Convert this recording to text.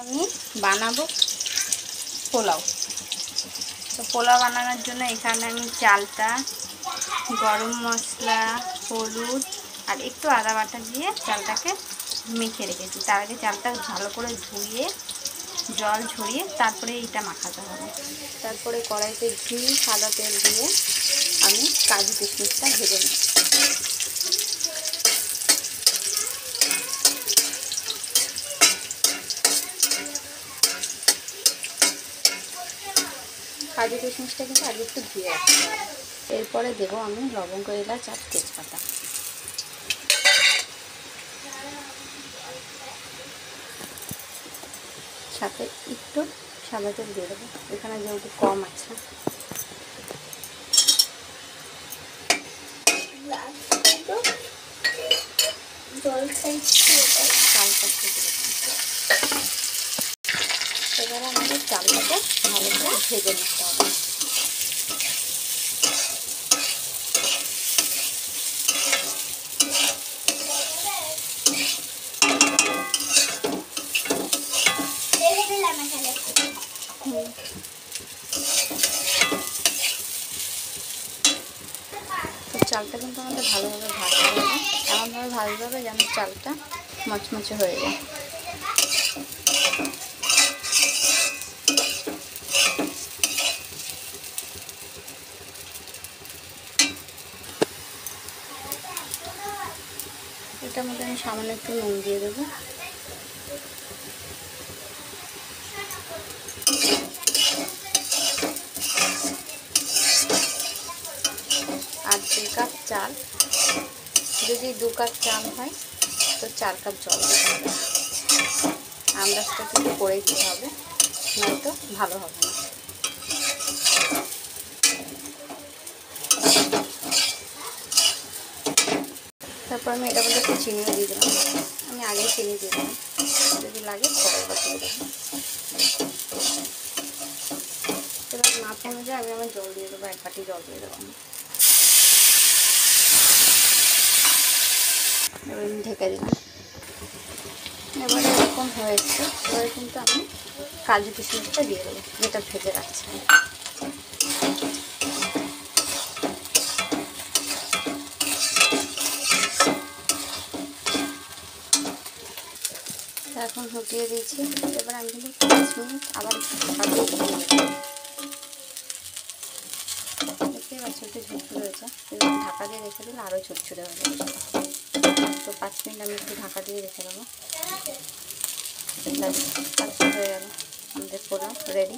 আমি বানাবো পোলাও। তো পোলাও বানানোর জন্য এখানে আমি চালটা, গরম মশলা, হলুদ আর একটু আদা বাটা দিয়ে চালটাকে মেখে রেখেছি। তার আগে চালটা ভালো করে ধুয়ে জল ঝরিয়ে তারপরে এইটা মাখাতে হবে। তারপরে কড়াইতে ঘি সাদা তেল দিয়ে আমি কাজু কিশমিশটা ভেজে নিই। কাজু কিশমিশটা কিন্তু আগে একটু ধুয়ে রাখতে হবে। এরপরে দেবো আমি লবঙ্গ, এলাচ আর তেজপাতা। সাথে একটু সাদা তেল দিয়ে দেবো, এখানে যেহেতু কম আছে। এবারে আমাদের চালটাকে ভালো করে ভেজে নিতে হবে। চালটা কিন্তু আমাদের ভালোভাবে ভাজতে হবে, এমনভাবে ভাজতে হবে যেন চালটা মচমচে হয়ে যায়। এটার মধ্যে আমি সামান্য একটু নুন দিয়ে দেবো। আর 2 কাপ চাল, যদি 2 কাপ চাল হয় তো 4 কাপ জল দিতে হবে। আন্দাজটা কিন্তু করে দিতে হবে, নয়তো ভালো হবে না। তারপর আমি এটা মধ্যে একটু চিনিও দিয়ে দিলাম। আমি আগে চিনি দিয়ে দিলাম, যদি লাগে পরের বার দিয়ে দেবো। এবার মাপ অনুযায়ী আমি আমার জল দিয়ে দেবো, 1 বাটি জল দিয়ে দেবো। এবার আমি ঢেকে দিলাম। এবারে এরকম হয়েছে, এবারে কিন্তু আমি কাজু কিশমিশটা দিয়ে দেবো, যেটা ভেজে রাখছি। এখন ফুটিয়ে দিয়েছি। এবার আমি কিন্তু 5 মিনিট আবার সাজিয়ে দিয়ে দেবো। দেখতে পাচ্ছি একটু ঝুরঝুরে হয়েছে, এবার ঢাকা দিয়ে রেখে দিলে আরও ঝুরঝুরে হয়ে যাবে। তো 5 মিনিট আমি একটু ঢাকা দিয়ে রেখে দেবো। হয়ে গেল আমাদের পোলাও রেডি।